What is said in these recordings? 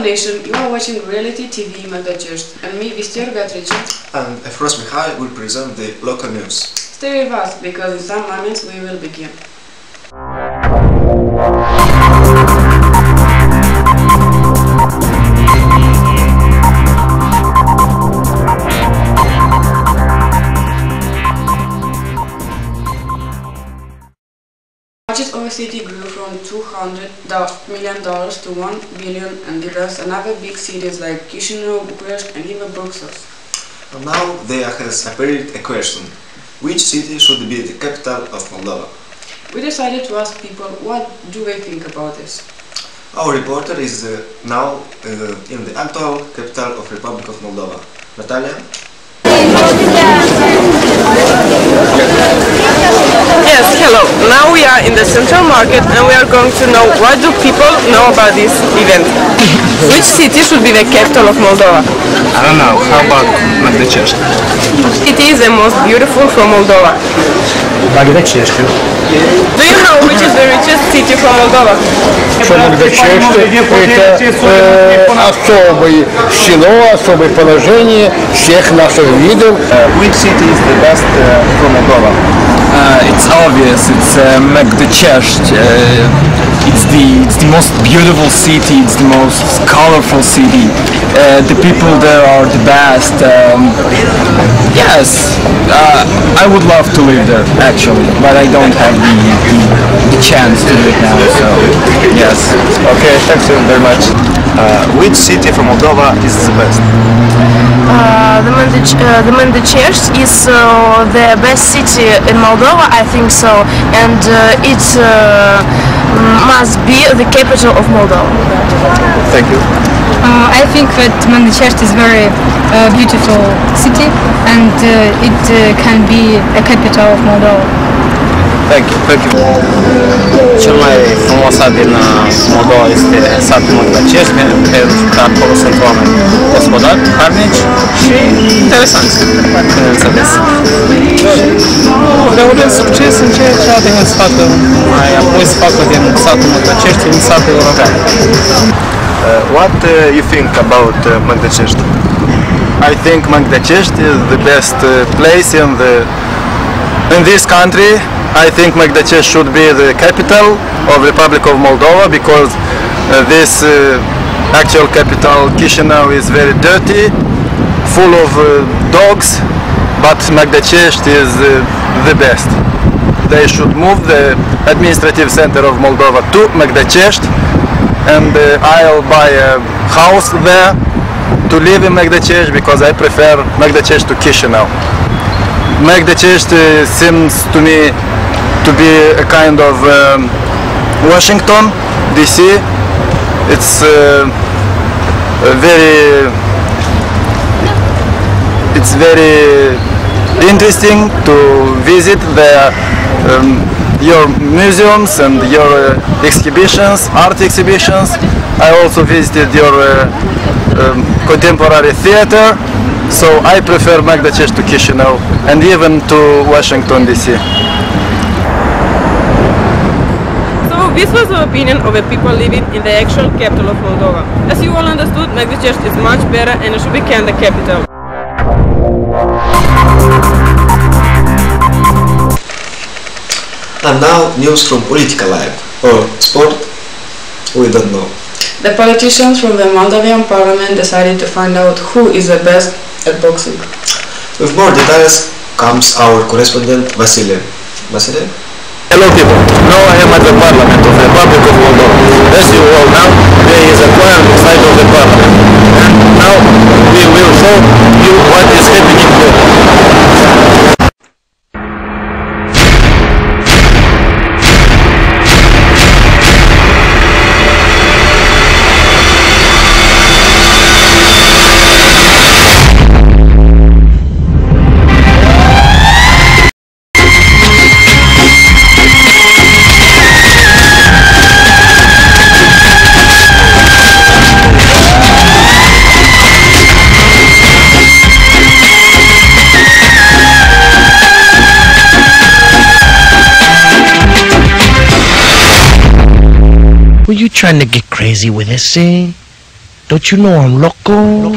nation, you are watching reality TV Magdachești, and me, Vistior Beatrice, and Efros Mihai will present the local news. Stay with us, because in some moments we will begin. The budget of a city grew from $200 million to $1 billion, and give us another big cities like Chisinau, Bucharest and even Brussels. And now there has appeared a question: which city should be the capital of Moldova? We decided to ask people what do they think about this. Our reporter is now in the actual capital of Republic of Moldova. Natalia? Yes, hello. Now we are in the central market and we are going to know what do people know about this event. Which city should be the capital of Moldova? I don't know. How about Magdachești? Which city is the most beautiful from Moldova? Magdachești. Do you know which is the richest city from Moldova? Magdachești это особое село, особое положение всех наших видов. Which city is the best from Moldova? It's obvious. It's Magdachești. It's the most beautiful city. It's the most colorful city. The people there are the best. Yes, I would love to live there actually, but I don't have the chance to do it now. So yes. Okay, thanks very much. Which city from Moldova is the best? The Magdachești is the best city in Moldova, I think so, and it must be the capital of Moldova. Thank you. I think that Magdachești is very beautiful city, and it can be a capital of Moldova. Thank you. Thank you. Cel mai frumos sat din Moldova este satul Magdachești, pentru că acolo sunt oameni gospodari, harnici și interesanți, bineînțeles. Le urez succes în ceea ce are în satul. Mai apoi să facă din satul Magdachești un sat european. What you think about Magdachești? I think Magdachești is the best place in this country. I think Magdachești should be the capital of Republic of Moldova because this actual capital Chisinau is very dirty, full of dogs, but Magdachești is the best. They should move the administrative center of Moldova to Magdachești, and I'll buy a house there to live in Magdachești because I prefer Magdachești to Chisinau. Magdachești seems to me to be a kind of Washington, D.C. It's very interesting to visit your museums and your exhibitions, art exhibitions. I also visited your contemporary theater, so I prefer Magdachești to Chisinau and even to Washington, D.C. This was the opinion of the people living in the actual capital of Moldova. As you all understood, Magdachești is much better and it should become the capital. And now news from political life or sport, we don't know. The politicians from the Moldovan parliament decided to find out who is the best at boxing. With more details comes our correspondent Vasile. Vasile? Hello people, now I am at the Parliament of the Republic of Moldova. As you all know, there is a choir inside of the Parliament. And now we will show you what is happening here. Were you trying to get crazy with this scene? Don't you know I'm loco?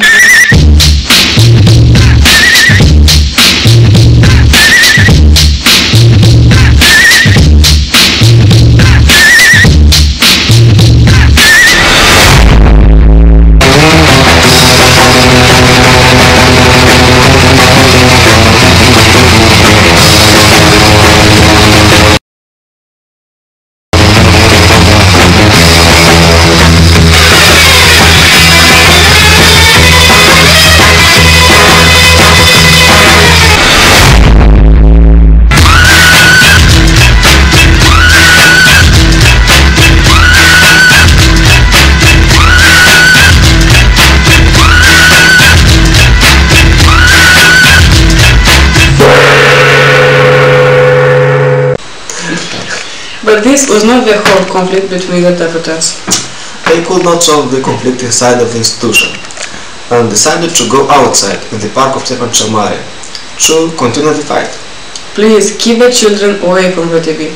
But this was not the whole conflict between the deputies. They could not solve the conflict inside of the institution and decided to go outside in the park of Stefan cel Mare to continue the fight. Please keep the children away from the TV.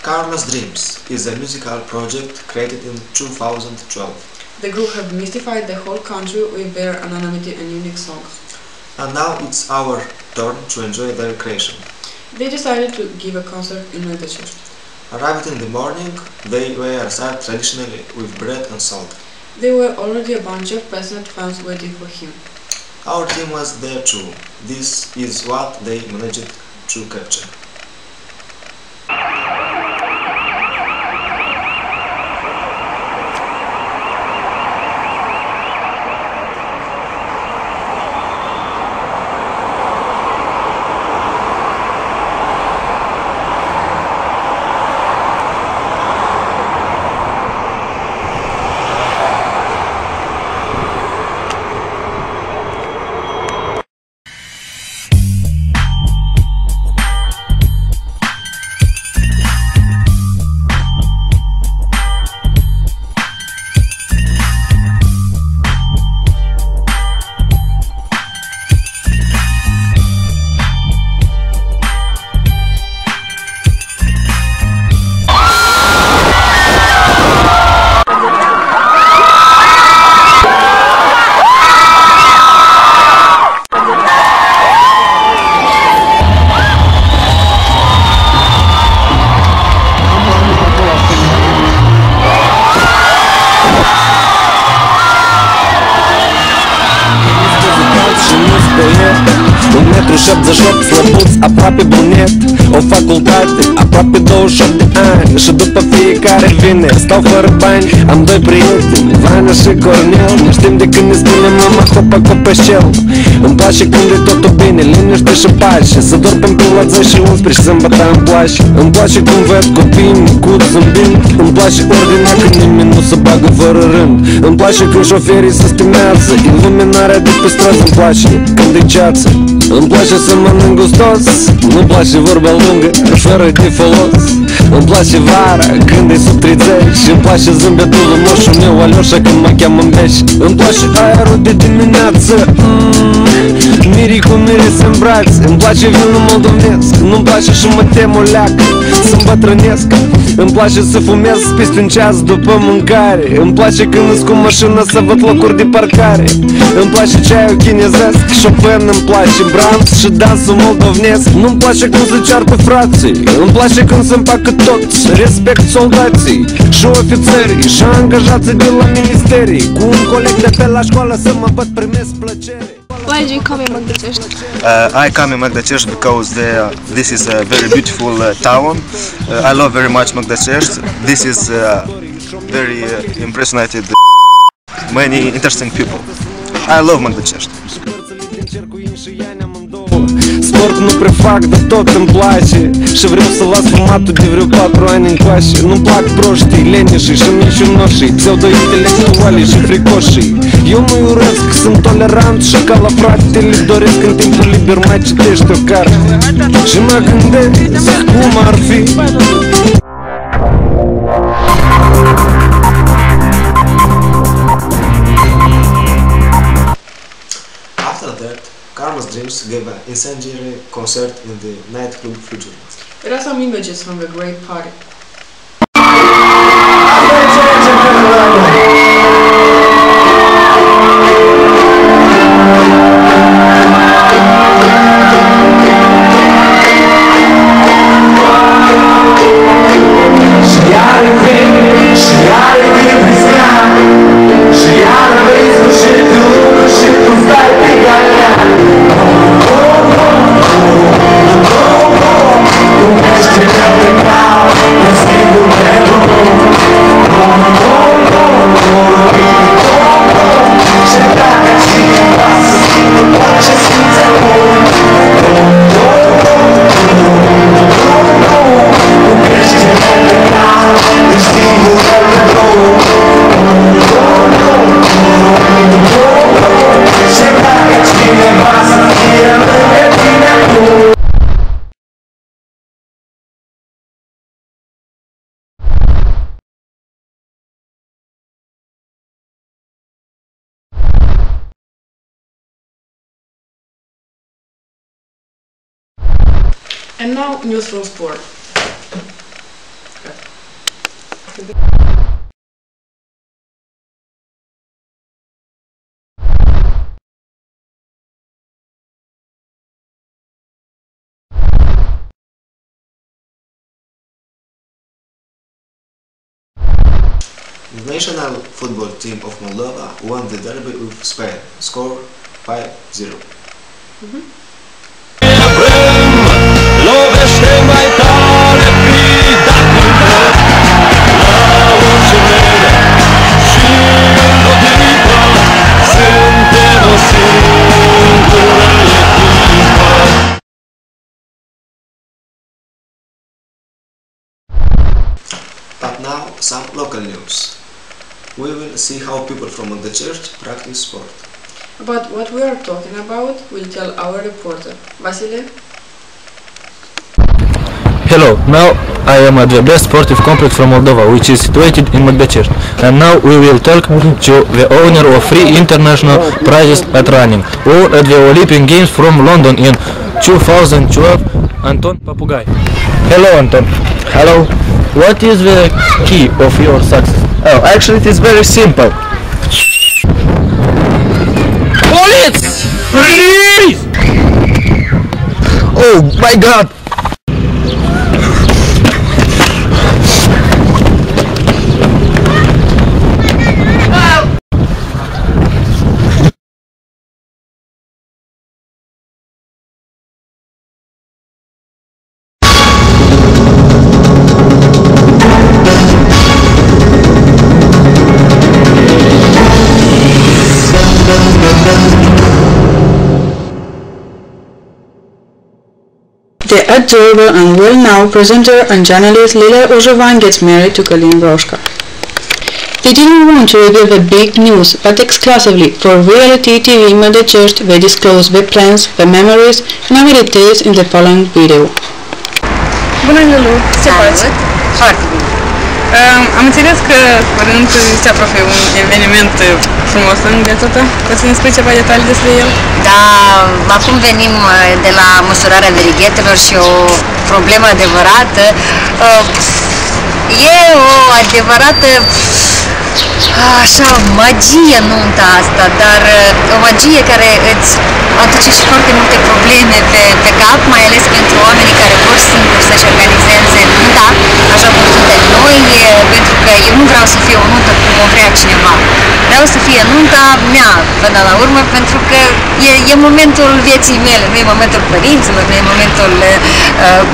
Carla's Dreams is a musical project created in 2012. The group have mystified the whole country with their anonymity and unique songs. And now it's our turn to enjoy their creation. They decided to give a concert in Măgdăcești. Arrived in the morning, they were served traditionally with bread and salt. There were already a bunch of peasant fans waiting for him. Our team was there too. This is what they managed to capture. Un metru 78, slăbuț, aproape brunet. O facultate, aproape 28 de ani. Și după fiecare vineri stau fără bani. Am doi prieteni, Vana și Cornel. Ne știm de când ne spune mama hopa copeșel. Îmi place când e totul bine, liniște și pace. Să dorm pe la 10 și 11 și sâmbătă îmi place. Îmi place cum văd copiii micuți zâmbind. Îmi place ordinea când nimeni nu se bagă fără rând. Îmi place când șoferii se stimează. Iluminarea de pe stradă îmi place când e ceață. Îmi place să mănânc gustos. Nu-mi place vorba lungă, fără de folos. Îmi place vara când e sub 30. Îmi place zâmbetul moșul meu Alioșa când mă cheamă în beș. Îmi place aerul de dimineață. Mirii cu mire se îmbrați. Îmi place vinul moldovnesc. Nu-mi place și mă tem o leacă să îmbătrânesc. Îmi place să fumez peste un ceas după mâncare. Îmi place când îți cu mașină să văd locuri de parcare. Îmi place ceaiul chinezesc, Chopin îmi place, Brahms și dansul moldovnesc. Nu-mi place cum se ceartă frații. Îmi place când se împacă toți. Respect soldații și ofițerii și angajații de la ministerii. Cu un coleg de pe la școală să mă văd primesc plăcere. Why did you come in Măgdăcești? I come in Măgdăcești because this is a very beautiful town. I love very much Măgdăcești. This is very impressionated many interesting people. I love Măgdăcești. întorc, nu prefac, dar tot îmi place. Și vreau să las formatul de vreo 4 ani încoace. Nu-mi plac proștii, leneșii și mincinoșii, pseudo-intelectualii și fricoșii. Eu nu-i urăsc, sunt tolerant și ca la fratele doresc în timpul liber mai citești o carte. Și mă gândesc cum ar fi. After that, Karma's Dreams gave an incendiary concert in the nightclub Futurist. There are some images from the great party. And now, news from sport. The national football team of Moldova won the derby with Spain. Score 5-0. Lovește mai tare pidacul meu la orice vreme și împotriva suntem o singură echipă. But now, some local news. We will see how people from the church practice sport. About what we are talking about, will tell our reporter, Vasile. Hello, now I am at the best sportive complex from Moldova, which is situated in Magdachești. And now we will talk to the owner of 3 international prizes at running, won at the Olympic Games from London in 2012, Anton Papugai. Hello, Anton. Hello. What is the key of your success? Oh, actually it is very simple. Police! Please! Oh my God! The adorable and well-known presenter and journalist Lila Ojovan gets married to Călin Broșca. They didn't want to reveal the big news, but exclusively for reality TV Magdachești they disclosed the plans, the memories and other details in the following video. Bună, Lulu! Ce faci? Foarte bine. Am înțeles că curând se apropie un eveniment frumos în viața ta. Poți să ne spui ceva detalii despre el? Da, acum venim de la măsurarea verighetelor și o problemă adevărată. E o adevărată așa, magie nunta asta, dar o magie care îți aduce și foarte multe probleme pe cap, mai ales pentru oamenii care vor singuri să-și organizeze nunta, așa cum suntem noi, pentru că eu nu vreau să fie o nuntă cum o vrea cineva. Vreau să fie nunta mea până la urmă, pentru că e momentul vieții mele, nu e momentul părinților, nu e momentul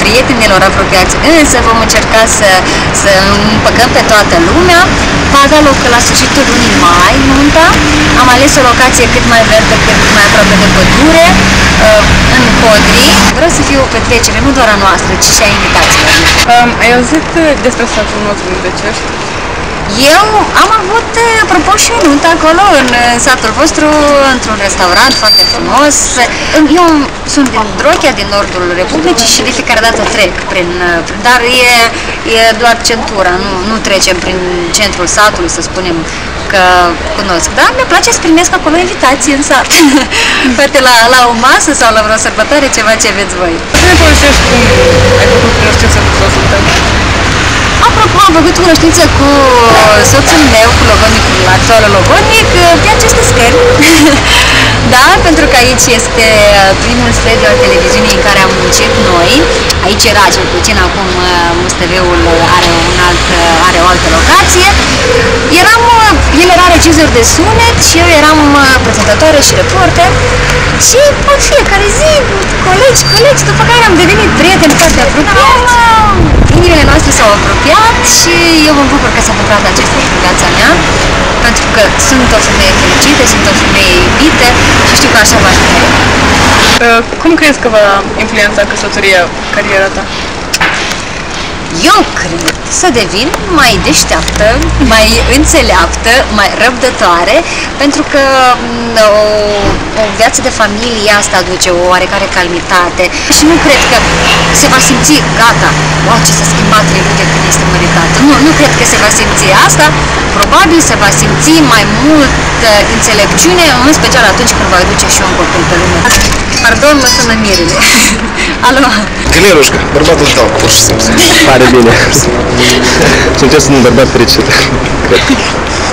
prietenilor apropiați, însă vom încerca să împăcăm pe toată lumea. Va avea loc la sfârșitul lunii mai nunta. Am ales o locație cât mai verde, cât mai aproape de pădure, în Codri. Vreau să fie o petrecere, nu doar a noastră, ci și a invitaților. Ai auzit despre satul nostru din Becești? Eu am avut, apropo, și o nuntă acolo, în satul vostru, într-un restaurant foarte frumos. Eu sunt din Drochea, din nordul Republicii și de fiecare dată trec dar e doar centura, nu trecem prin centrul satului, să spunem că cunosc. Dar mi-e place să primesc acolo invitații în sat. Poate la o masă sau la vreo sărbătoare, ceva ce aveți voi. Să ne povestești cum ai făcut cunoștință cu soțul tău? Apropo, am făcut cunoștință cu soțul meu, cu logonicul, actualul logonic, pe aceste scări. Da, pentru că aici este primul sediu al televiziunii în care am muncit noi. Aici era cel puțin, acum MUSTV-ul are o altă locație. El era regizor de sunet și eu eram prezentatoare și reporter. Și în fiecare zi, colegi, după care am devenit prieteni foarte apropiați. Inimile noastre s-au apropiat și eu mă bucur că s-a întâmplat acest lucru în viața mea, pentru că sunt o femeie fericită, sunt o femeie iubită și știu că așa va fi. Cum crezi că va influența căsătoria cariera ta? Eu cred să devin mai deșteaptă, mai înțeleaptă, mai răbdătoare, pentru că o viață de familie asta aduce o oarecare calmitate și nu cred că se va simți gata, wow, ce s-a schimbat Liviu de când este măritată. Nu cred că se va simți asta, probabil se va simți mai mult înțelepciune, în special atunci când va aduce și un copil pe lume. Pardon, mă sună Mirile. Alo? Galerușca, bărbatul tău, pur și simplu. Pare bine. Sunteți un bărbat fericit, cred.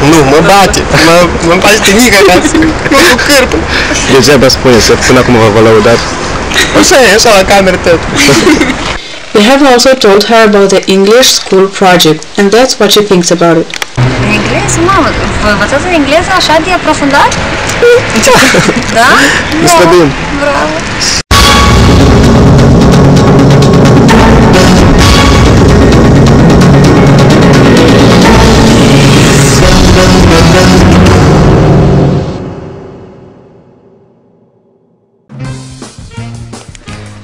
Nu, mă bate, mă bate mică acasă, mă cu cârpă. Degeaba spune, să până acum v-a lăudat. Așa la cameră tot. We have also told her about the English school project, and that's what she thinks about it. Engleză? Mamă, vă învățați engleză așa de aprofundat? Da? Este bine. Bravo!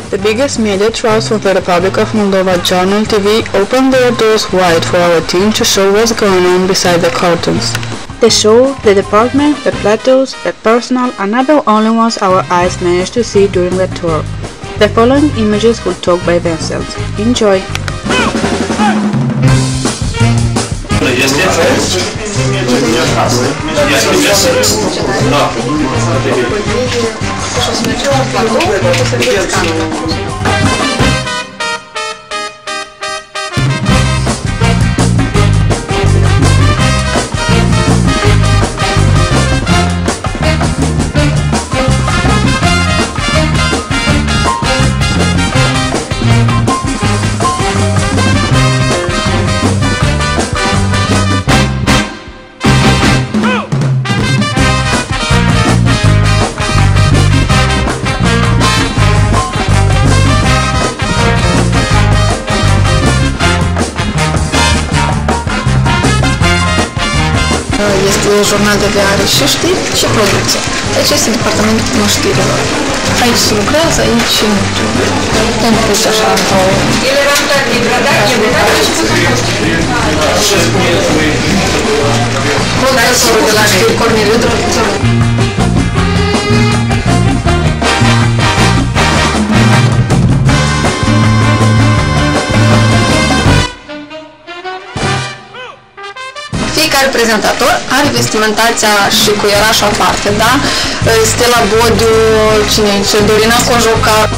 The biggest media trust for the Republic of Moldova, Journal TV, opened their doors wide for our team to show what's going on beside the curtains. The show, the department, the plateaus, the personnel, are not the only ones our eyes managed to see during the tour. The following images will talk by themselves. Enjoy! Este jurnal de viare și știri și producție. Deci este departamentul știrilor. Aici se lucrează, aici nu pus așa într-o... Profesorul de la știri, Corneliu Drăguțău. Fiecare prezentator are vestimentația și cuierașul aparte, da? Stella Bodiu, cine aici? Dorina Cojoca.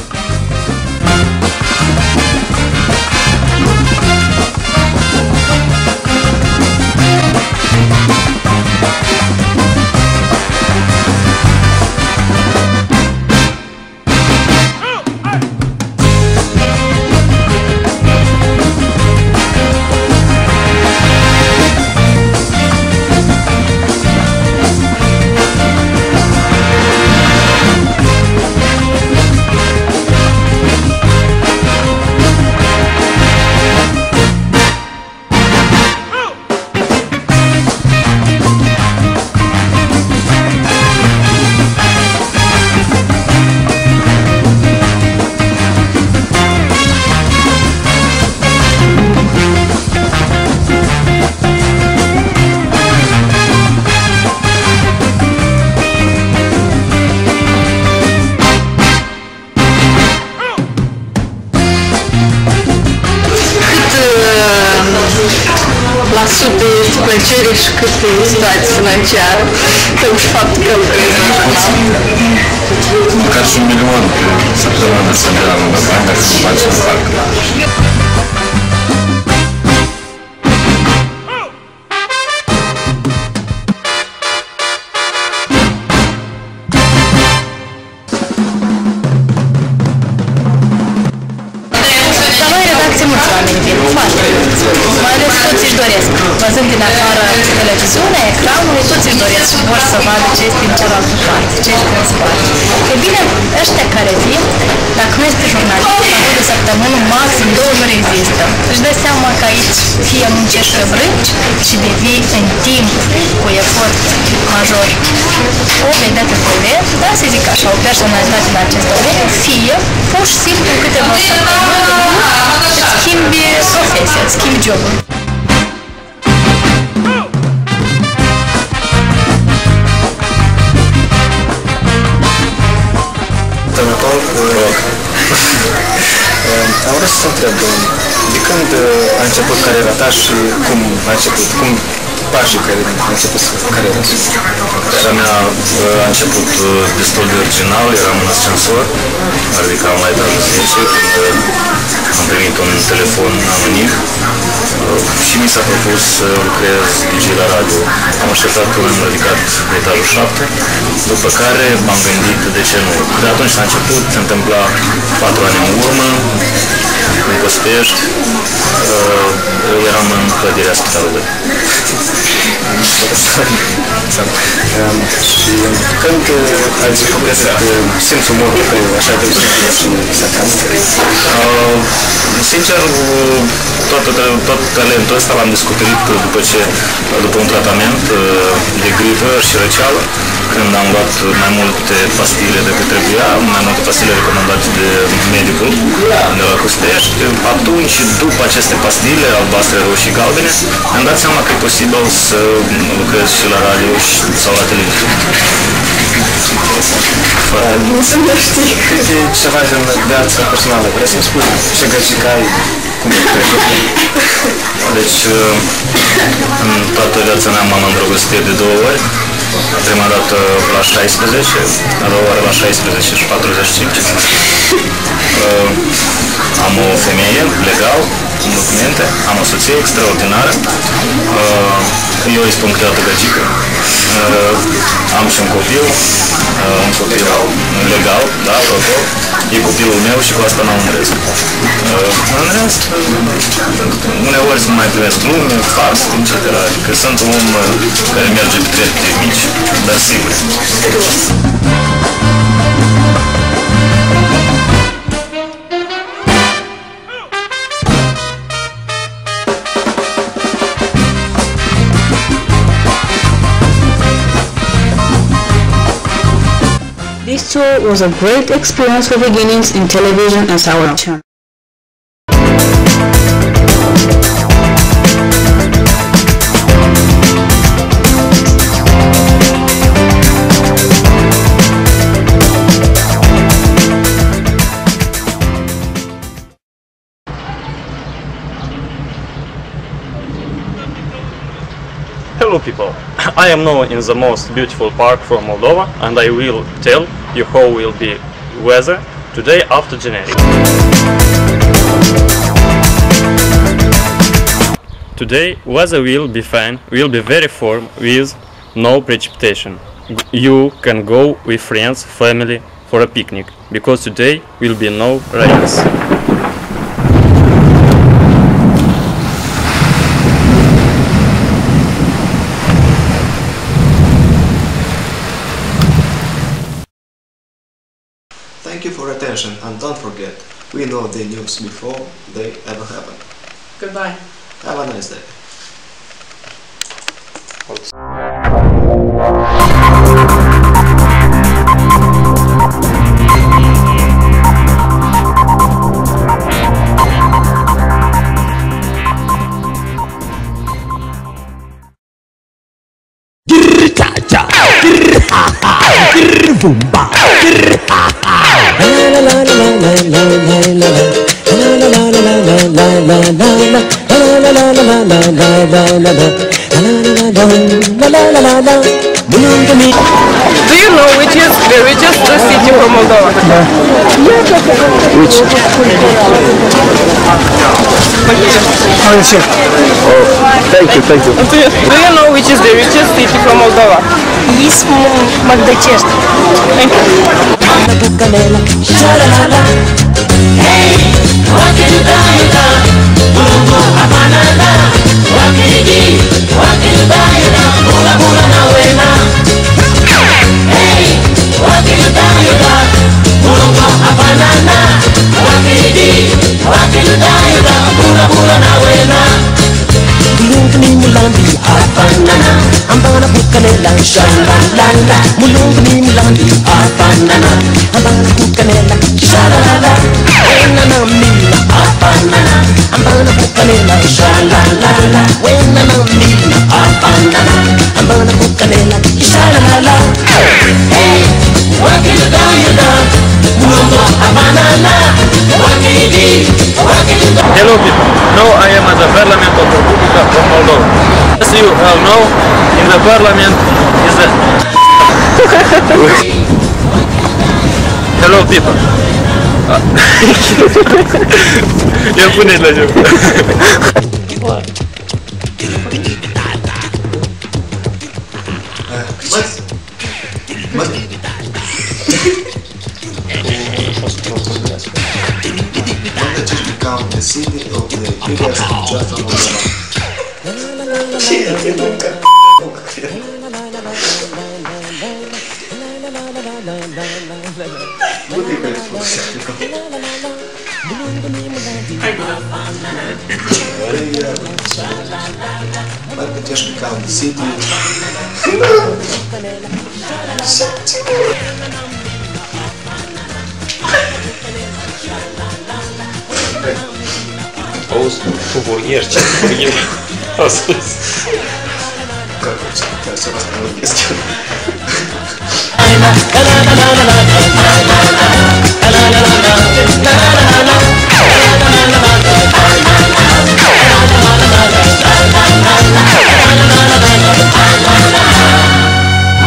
ce riști cât e situația financiară, pentru faptul că lucrezi la jurnal? Măcar și 1 milion pe săptămână să dea la lungă bani dacă se face în parc. La noi redacție mulți oameni vin, foarte mulți. Mai ales toți își doresc. Văzând din afară televiziunea, ecranul, toți își doresc și vor să vadă ce este în cealaltă parte, ce este în spate. E bine, ăștia care vin, dacă nu este jurnalist, la de săptămână, maxim 2 ore există. Își dă seama că aici fie muncești pe brânci și devii în timp cu efort major o vedetă TV, da, să zic așa, o personalitate în acest domeniu, fie pur și simplu câteva săptămâni îți schimbi profesia, îți schimbi jobul. Am vrut să te întreb, de când a început cariera ta și cum a început? Cum pașii care a început să facă cariera asta? Cariera mea a început destul de original, eram în ascensor, adică am la etajul 10, când am primit un telefon anonim și mi s-a propus să lucrez DJ la radio. Am așteptat până am ridicat la etajul 7, după care m-am gândit de ce nu. De atunci s-a început, se întâmpla 4 ani în urmă, în Cospești, eram în clădirea spitalului. Și când ai descoperit simți umorul că așa de să sincer, tot talentul ăsta l-am descoperit după un tratament de gripă și răceală, când am luat mai multe pastile decât trebuia, mai multe pastile recomandate de medicul de la Costești. Atunci, după aceste pastile, albastre, roșii, galbene, mi-am dat seama că e posibil să lucrez și la radio sau la televiziune. Nu să nu știi. E ceva din viața personală. Vrei să-mi spui ce găsică ai? Cum te treci? Deci, în toată viața mea m-am îndrăgostit de 2 ori. Prima dată la 16, a doua oară la 16 și 45. Am o femeie legal, în documente, am o soție extraordinară. Eu îi spun câteodată găgică. Am și un copil legal, da, apropo. E copilul meu și cu asta mă mândresc. În rest, uneori să mai primesc lume, fars, etc. Că sunt un om care merge pe trepte mici, dar sigur. This tour was a great experience for beginnings in television and sound channel. Hello people, I am now in the most beautiful park from Moldova and I will tell you how will be weather today after January. Today weather will be fine, will be very warm with no precipitation. You can go with friends, family for a picnic because today will be no rains. Thank you for your attention and don't forget, we know the news before they ever happen. Goodbye. Have a nice day. La la la la Do you know which is the richest city from Moldova? Which? Thank you. Do you know which is the richest city from Moldova? Ismul Magdăcești. Thank you. Ambana bukanela shalalala mulungni mulandi apanana ambana bukanela shalalala wenana mina apanana ambana bukanela shalalala wenana mina apanana ambana bukanela shalalala hey wakida mulungu apanana wakidi Hello people, now I am at the Parliament of the Republic of Moldova. As you all know, in the Parliament is the... Hello people. Eu pune la joc. The city of the biggest Java Moldova. Magdăcești become the city. Auzi, tu burgheri, ce burgheri astăzi? Как он сейчас остановился?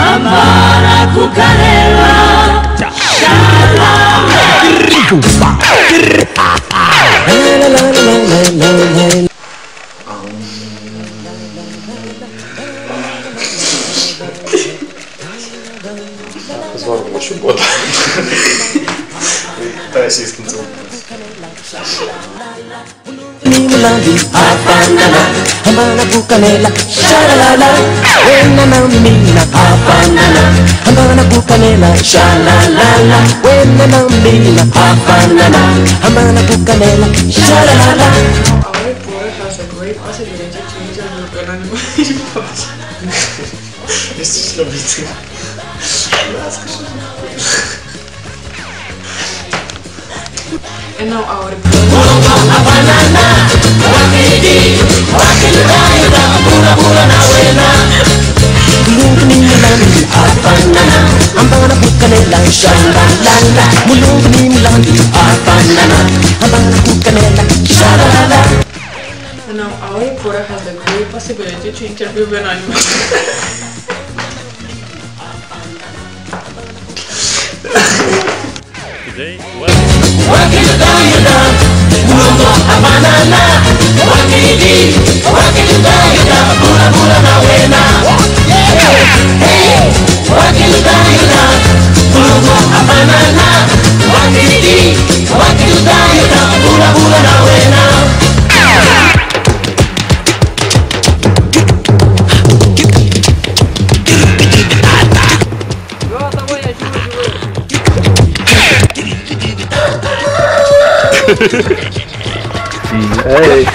Ambara cu canela, Позвал еще года. Да, ассистент. Mulandi apanana ambana bukanela shalalala wenana mina apanana ambana bukanela shalalala wenana mina apanana ambana bukanela shalalala. Our report has a great possibility to interview an animal. Este slăbită. And now our report. Ambana bukanela shalalala mulungni mulandi apanana ambana bukanela shalalala. And now our reporter has the great possibility to interview an animal. Today, Ei!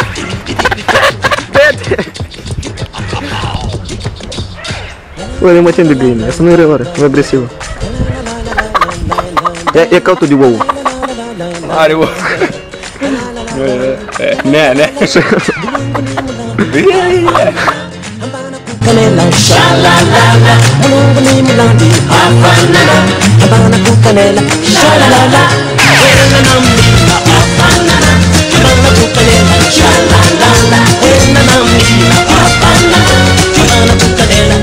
Oi, mă țin de bine, asta nu e reoare, nu e agresivă. Ia caută de ou. Are ou. Ne. Canela shalalala mulungni mulandi apanana ambana bukanela shalalala wenana mina apanana ambana bukanela shalalala wenana mina apanana ambana bukanela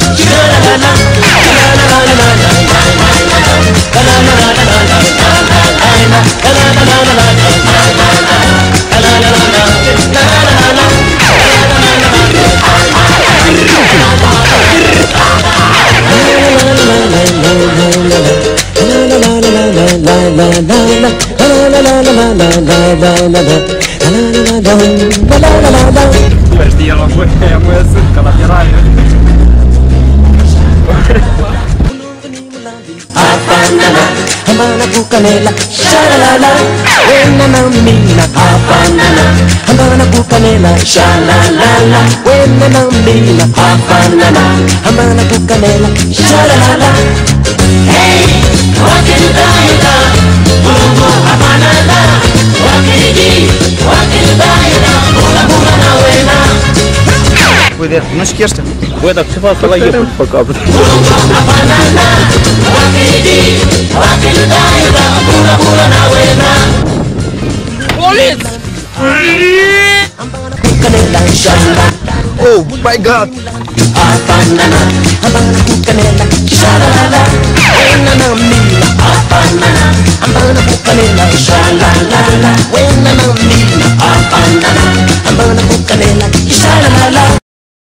Habana bukanela, shalalala, wena na mina. Habana bukanela, shalalala, wena na mina. Habana bukanela, shalalala. Hey, wakidaida, bulu habana la, wakidaida, bula na wena. Uite, nu știi ăștia. Băi, dar ce fac la ei pe capăt? Oh my God!